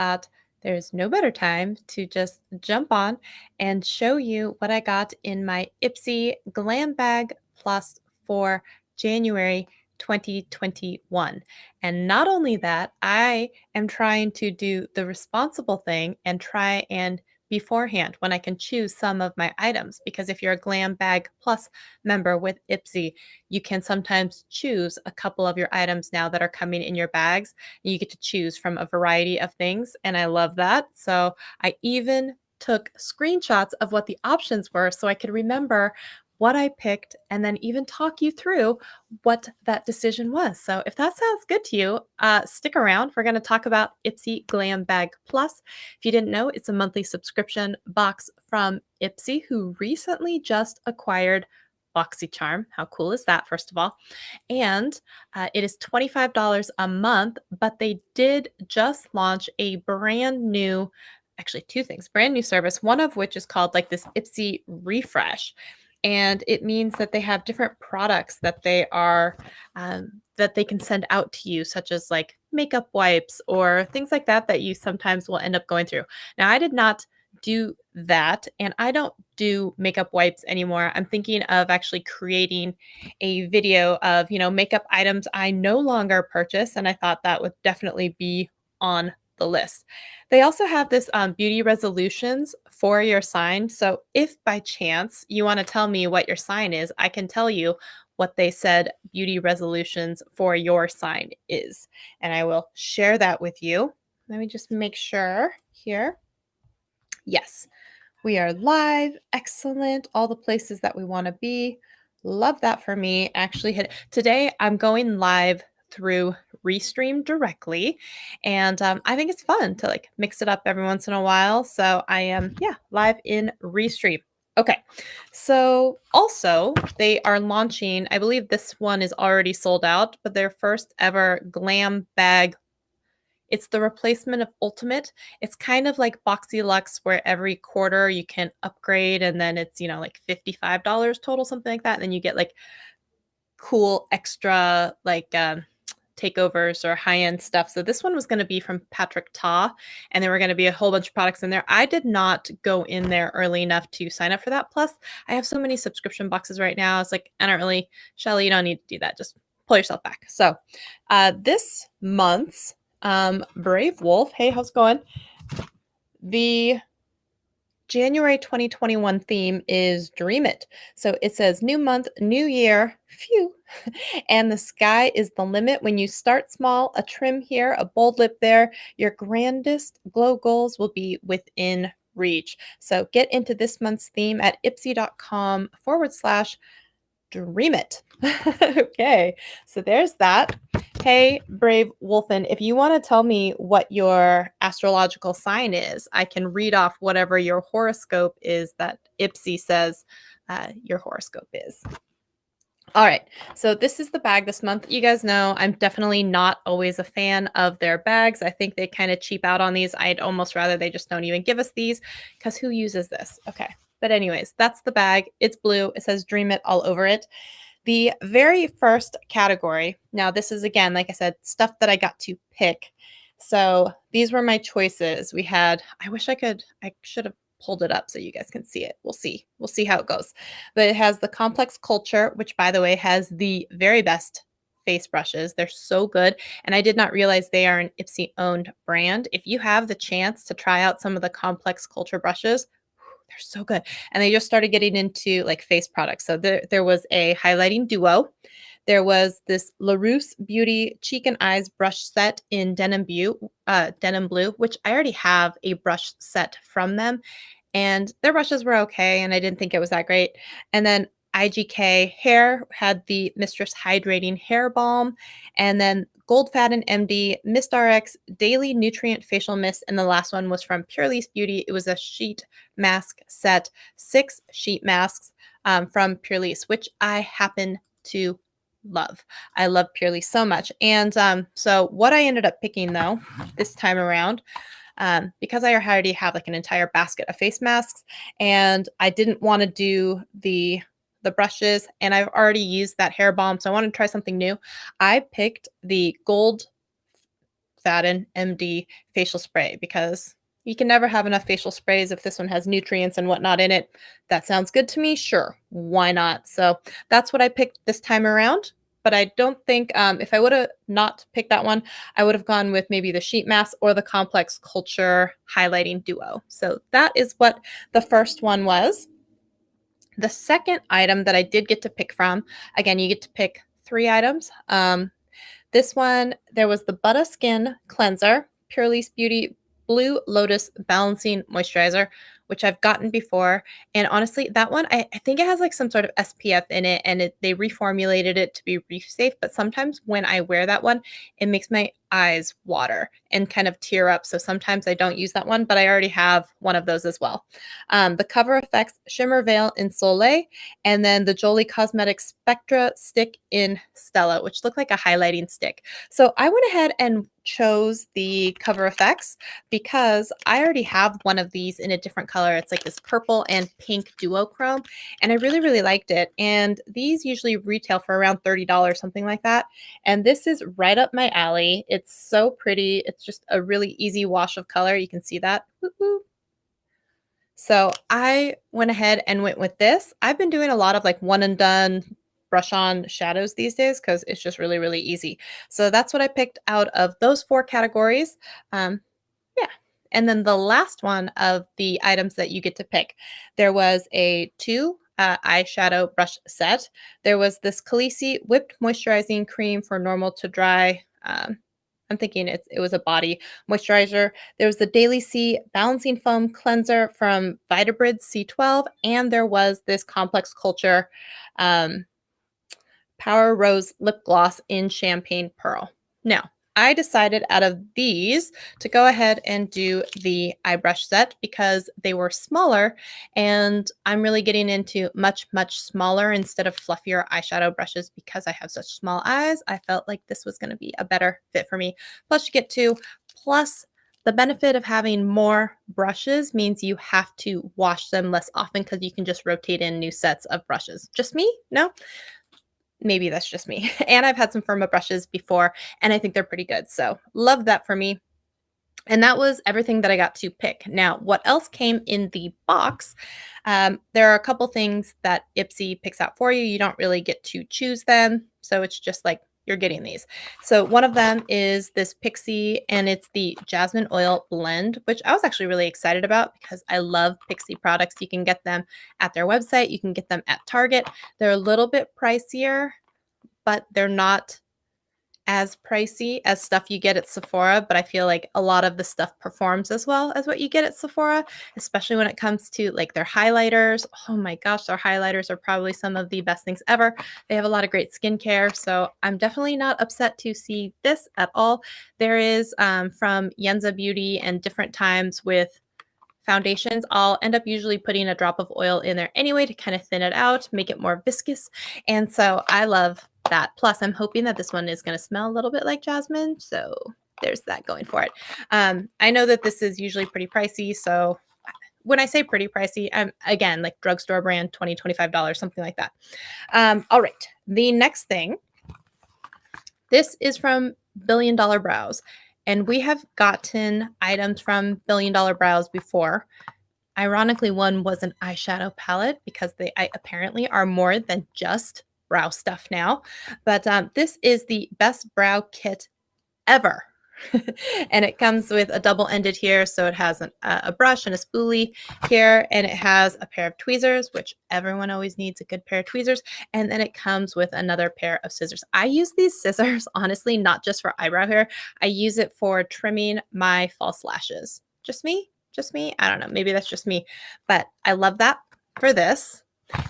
thought there's no better time to just jump on and show you what I got in my Ipsy Glam Bag Plus for January 2021. And not only that, I am trying to do the responsible thing and try and beforehand when I can choose some of my items. Because if you're a Glam Bag Plus member with Ipsy, you can sometimes choose a couple of your items now that are coming in your bags. You get to choose from a variety of things, and I love that. So I even took screenshots of what the options were so I could remember what I picked and then even talk you through what that decision was. So if that sounds good to you, stick around. We're going to talk about Ipsy Glam Bag Plus. If you didn't know, it's a monthly subscription box from Ipsy, who recently just acquired BoxyCharm. How cool is that, first of all? And it is $25 a month, but they did just launch a brand new, actually two things, brand new service, one of which is called like this Ipsy Refresh. And it means that they have different products that they are that they can send out to you, such as like makeup wipes or things like that that you sometimes will end up going through. Now, I did not do that, and I don't do makeup wipes anymore. I'm thinking of actually creating a video of, makeup items I no longer purchase, and I thought that would definitely be on the list. They also have this beauty resolutions for your sign. So if by chance you want to tell me what your sign is, I can tell you what they said beauty resolutions for your sign is. And I will share that with you. Let me just make sure here. Yes, we are live. Excellent. All the places that we want to be. Love that for me. Actually, today I'm going live through Restream directly, and I think it's fun to like mix it up every once in a while. So I am, live in Restream. Okay, so also they are launching, I believe this one is already sold out, but their first ever Glam Bag. It's the replacement of Ultimate. It's kind of like Boxy Luxe, where every quarter you can upgrade, and then it's, like $55 total, something like that. And then you get like cool extra like takeovers or high-end stuff. So this one was going to be from Patrick Ta, and there were going to be a whole bunch of products in there. I did not go in there early enough to sign up for that. Plus, I have so many subscription boxes right now. It's like, I don't really, Shelly, you don't need to do that. Just pull yourself back. So this month's Brave Wolf, hey, how's it going? The January 2021 theme is Dream It. So it says new month, new year, phew. And the sky is the limit. When you start small, a trim here, a bold lip there, your grandest glow goals will be within reach. So get into this month's theme at ipsy.com/dream it. Okay, so there's that. Hey, Brave Wolfen, if you want to tell me what your astrological sign is, I can read off whatever your horoscope is that Ipsy says your horoscope is. All right, so this is the bag this month. You guys know I'm definitely not always a fan of their bags. I think they kind of cheap out on these. I'd almost rather they just don't even give us these, because who uses this? Okay, but anyways, that's the bag. It's blue. It says Dream It all over it. The very first category, now this is, again, like I said, stuff that I got to pick. So these were my choices. We had, I should have pulled it up so you guys can see it. We'll see how it goes. But it has the Complex Culture, which, by the way, has the very best face brushes. They're so good. And I did not realize they are an Ipsy owned brand. If you have the chance to try out some of the Complex Culture brushes, they're so good. And they just started getting into like face products. So there was a highlighting duo. There was this LaRousse Beauty Cheek and Eyes brush set in Denim Blue, which I already have a brush set from them. And their brushes were okay, and I didn't think it was that great. And then IGK Hair had the Mistress Hydrating Hair Balm, and then Gold Fatten MD Mist RX Daily Nutrient Facial Mist, and the last one was from Purely's Beauty. It was a sheet mask set, 6 sheet masks from Purely's, which I happen to love. I love Purely so much. And so what I ended up picking, though, this time around, because I already have like an entire basket of face masks, and I didn't want to do the brushes, and I've already used that hair balm, so I want to try something new. I picked the Gold Faden MD facial spray because you can never have enough facial sprays if this one has nutrients and whatnot in it. That sounds good to me. Sure, why not? So that's what I picked this time around. But I don't think if I would have not picked that one, I would have gone with maybe the sheet mask or the complex culture highlighting duo. So that is what the first one was. The second item that I did get to pick from, again, you get to pick 3 items. This one, there was the Butter Skin Cleanser, Pure Beauty Blue Lotus Balancing Moisturizer, which I've gotten before. And honestly, that one, I think it has like some sort of SPF in it, and they reformulated it to be reef safe. But sometimes when I wear that one, it makes my eyes water and kind of tear up. So sometimes I don't use that one, but I already have one of those as well. The Cover FX Shimmer Veil in Soleil, and then the Jolie Cosmetics Spectra Stick in Stella, which looked like a highlighting stick. So I went ahead and chose the Cover FX because I already have one of these in a different color. It's like this purple and pink duochrome, and I really, really liked it. And these usually retail for around $30, something like that. And this is right up my alley. It's so pretty. It's just a really easy wash of color. You can see that. Woo-hoo. So I went ahead and went with this. I've been doing a lot of like one and done brush on shadows these days because it's just really, really easy. So that's what I picked out of those 4 categories. Yeah. And then the last one of the items that you get to pick, there was a 2 eyeshadow brush set. There was this Khaleesi Whipped Moisturizing Cream for normal to dry. I'm thinking it was a body moisturizer. There was the Daily C Balancing Foam Cleanser from Vitabrid C12, and there was this Complex Culture Power Rose Lip Gloss in Champagne Pearl. Now, I decided out of these to go ahead and do the eye brush set because they were smaller, and I'm really getting into much, much smaller instead of fluffier eyeshadow brushes because I have such small eyes. I felt like this was going to be a better fit for me. Plus, you get 2. Plus, the benefit of having more brushes means you have to wash them less often because you can just rotate in new sets of brushes. Just me? No? Maybe that's just me. And I've had some Firma brushes before, and I think they're pretty good. So love that for me. And that was everything that I got to pick. Now, what else came in the box? There are a couple things that Ipsy picks out for you. You don't really get to choose them. So it's just like you're getting these. So one of them is this Pixie, and it's the Jasmine Oil Blend, which I was actually really excited about because I love Pixie products. You can get them at their website. You can get them at Target. They're a little bit pricier, but they're not as pricey as stuff you get at Sephora, but I feel like a lot of the stuff performs as well as what you get at Sephora, especially when it comes to like their highlighters. Oh my gosh, their highlighters are probably some of the best things ever. They have a lot of great skincare, so I'm definitely not upset to see this at all. There is from Yenza Beauty and different times with foundations. I'll end up usually putting a drop of oil in there anyway to kind of thin it out, make it more viscous. And so I love that. Plus, I'm hoping that this one is going to smell a little bit like jasmine. So there's that going for it. I know that this is usually pretty pricey. So when I say pretty pricey, I'm again like drugstore brand, $20, $25, something like that. All right. The next thing, this is from Billion Dollar Brows. And we have gotten items from Billion Dollar Brows before. Ironically, one was an eyeshadow palette because they apparently are more than just brow stuff now. But this is the best brow kit ever. And it comes with a double-ended here, so it has a brush and a spoolie here, and it has a pair of tweezers, which everyone always needs a good pair of tweezers, and then it comes with another pair of scissors. I use these scissors, honestly, not just for eyebrow hair. I use it for trimming my false lashes. Just me? Just me? I don't know. Maybe that's just me, but I love that for this.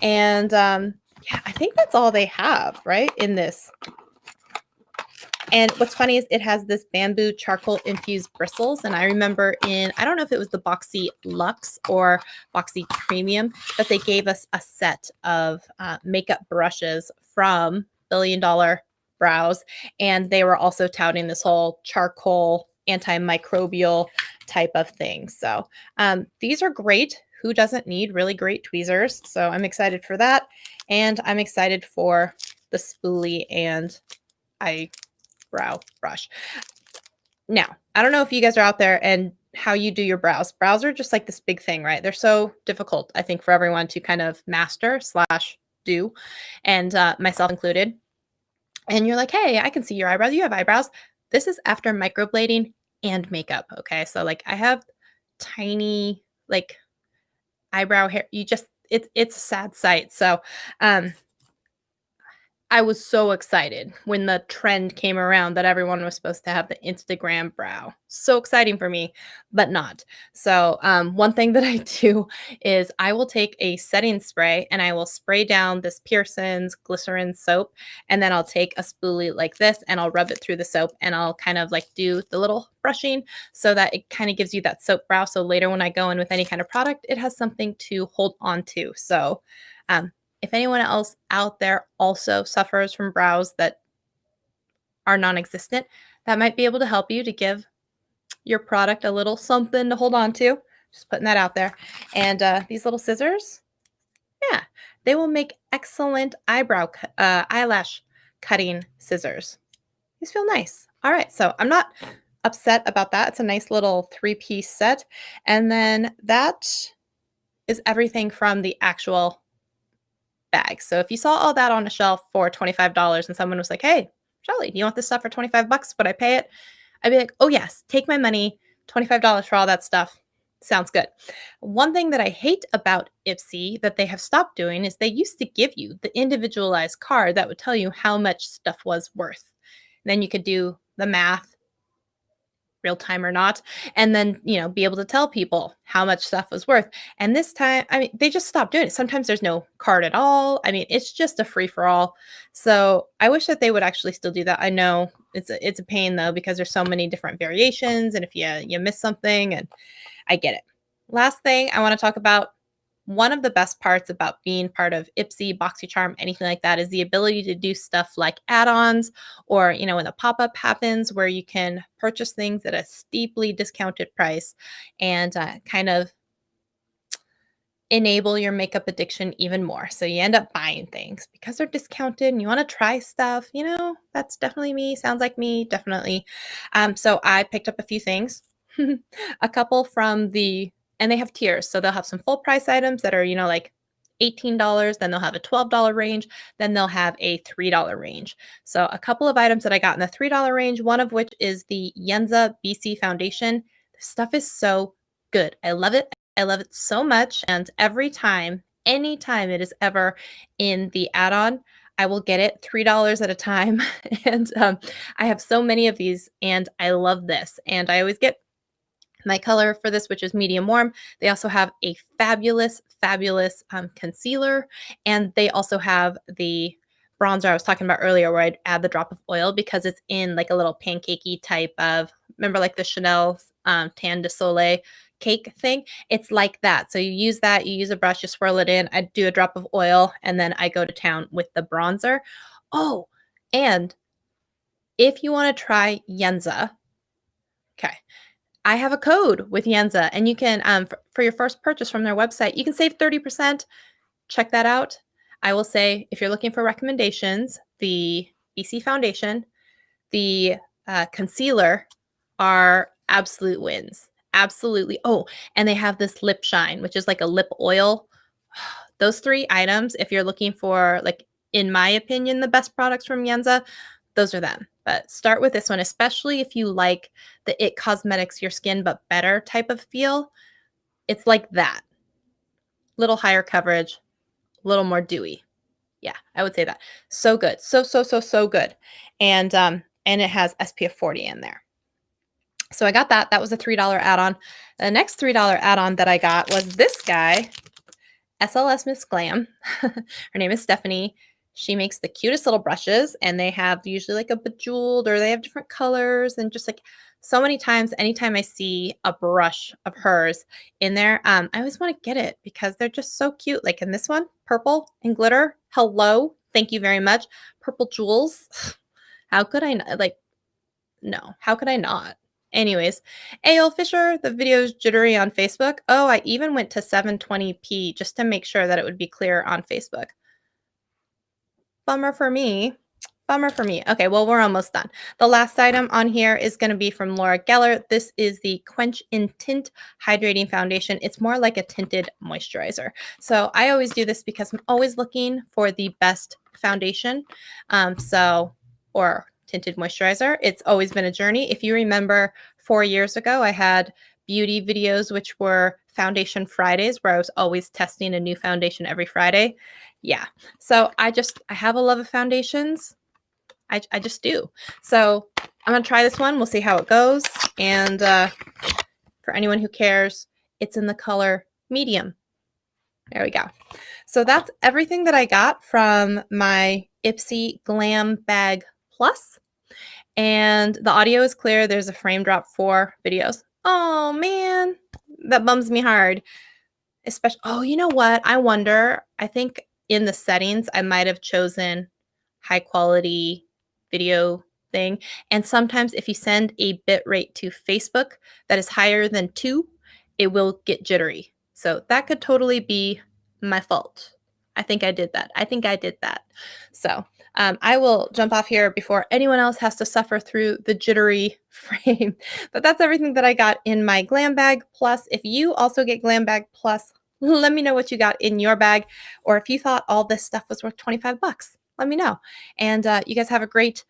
And yeah, I think that's all they have, right, in this. And what's funny is it has this bamboo charcoal infused bristles. And I remember I don't know if it was the Boxy Luxe or Boxy Premium, but they gave us a set of makeup brushes from Billion Dollar Brows. And they were also touting this whole charcoal antimicrobial type of thing. So these are great. Who doesn't need really great tweezers? So I'm excited for that. And I'm excited for the spoolie and eyebrow brush. Now, I don't know if you guys are out there and how you do your brows. Brows are just like this big thing, right? They're so difficult, I think, for everyone to kind of master slash do, and myself included. And you're like, hey, I can see your eyebrows. You have eyebrows. This is after microblading and makeup. Okay. So, like, I have tiny, like, eyebrow hair. It's a sad sight. So, um, I was so excited when the trend came around that everyone was supposed to have the Instagram brow. So exciting for me, but not. So, one thing that I do is I will take a setting spray and I will spray down this Pearson's glycerin soap. And then I'll take a spoolie like this and I'll rub it through the soap and I'll kind of like do the little brushing so that it kind of gives you that soap brow. So later when I go in with any kind of product, it has something to hold on to. So, um, if anyone else out there also suffers from brows that are non-existent, that might be able to help you to give your product a little something to hold on to. Just putting that out there. And these little scissors, yeah, they will make excellent eyelash cutting scissors. These feel nice. All right, so I'm not upset about that. It's a nice little 3-piece set. And then that is everything from the actual bag. So if you saw all that on a shelf for $25 and someone was like, "Hey, Shelly, do you want this stuff for 25 bucks? Would I pay it?" I'd be like, "Oh yes, take my money. $25 for all that stuff. Sounds good." One thing that I hate about Ipsy that they have stopped doing is they used to give you the individualized card that would tell you how much stuff was worth. Then you could do the math, real time or not, and then, be able to tell people how much stuff was worth. And this time, I mean, they just stopped doing it. Sometimes there's no card at all. I mean, it's just a free for all. So I wish that they would actually still do that. I know it's a pain though, because there's so many different variations. And if you miss something, and I get it. Last thing I want to talk about, one of the best parts about being part of Ipsy, BoxyCharm, anything like that is the ability to do stuff like add-ons or, when a pop-up happens where you can purchase things at a steeply discounted price and kind of enable your makeup addiction even more. So you end up buying things because they're discounted and you want to try stuff. That's definitely me. Sounds like me, definitely. So I picked up a few things, a couple from and they have tiers. So they'll have some full price items that are, like $18. Then they'll have a $12 range. Then they'll have a $3 range. So a couple of items that I got in the $3 range, one of which is the Yenza BC foundation. This stuff is so good. I love it. I love it so much. And every time, anytime it is ever in the add on, I will get it $3 at a time. And I have so many of these, and I love this. And I always get my color for this, which is medium warm. They also have a fabulous, fabulous concealer. And they also have the bronzer I was talking about earlier, where I'd add the drop of oil because it's in like a little pancakey type of, remember like the Chanel Tan de Soleil cake thing? It's like that. So you use that, you use a brush, you swirl it in. I do a drop of oil, and then I go to town with the bronzer. Oh, and if you want to try Yenza, okay, I have a code with Yenza, and you can, for your first purchase from their website, you can save 30%. Check that out. I will say, if you're looking for recommendations, the BC foundation, the concealer are absolute wins. Absolutely. Oh, and they have this lip shine, which is like a lip oil. Those 3 items, if you're looking for, like, in my opinion, the best products from Yenza, those are them. But start with this one, especially if you like the It Cosmetics Your Skin But Better type of feel. It's like that. Little higher coverage, a little more dewy. Yeah, I would say that. So good. So, so, so, so good. And it has SPF 40 in there. So I got that. That was a $3 add-on. The next $3 add-on that I got was this guy, SLS Miss Glam. Her name is Stephanie. She makes the cutest little brushes, and they have usually like a bejeweled, or they have different colors, and just like so many times, anytime I see a brush of hers in there, I always want to get it because they're just so cute. Like in this one, purple and glitter. Hello. Thank you very much. Purple jewels. How could I not? Like, no, how could I not? Anyways, A.L. Fisher, the video's jittery on Facebook. Oh, I even went to 720p just to make sure that it would be clear on Facebook. Bummer for me. Bummer for me. Okay, well, we're almost done. The last item on here is going to be from Laura Geller. This is the Quench in Tint Hydrating Foundation. It's more like a tinted moisturizer. So I always do this because I'm always looking for the best foundation. Or tinted moisturizer. It's always been a journey. If you remember 4 years ago, I had beauty videos, which were Foundation Fridays, where I was always testing a new foundation every Friday. Yeah. So I have a love of foundations. I just do. So I'm going to try this one. We'll see how it goes. And for anyone who cares, it's in the color medium. There we go. So that's everything that I got from my Ipsy Glam Bag Plus. And the audio is clear. There's a frame drop for videos. Oh, man. That bums me hard. Especially, oh, you know what? I wonder, I think in the settings, I might have chosen high quality video thing. And sometimes if you send a bit rate to Facebook that is higher than 2, it will get jittery. So that could totally be my fault. I think I did that. So I will jump off here before anyone else has to suffer through the jittery frame. But that's everything that I got in my Glam Bag Plus. If you also get Glam Bag Plus, let me know what you got in your bag. Or if you thought all this stuff was worth 25 bucks, let me know. And you guys have a great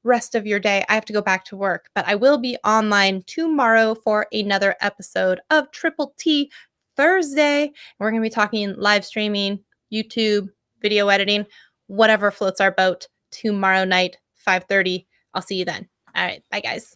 rest of your day. I have to go back to work, but I will be online tomorrow for another episode of Triple T Thursday. We're going to be talking live streaming, YouTube, video editing, whatever floats our boat tomorrow night, 5:30. I'll see you then. All right. Bye, guys.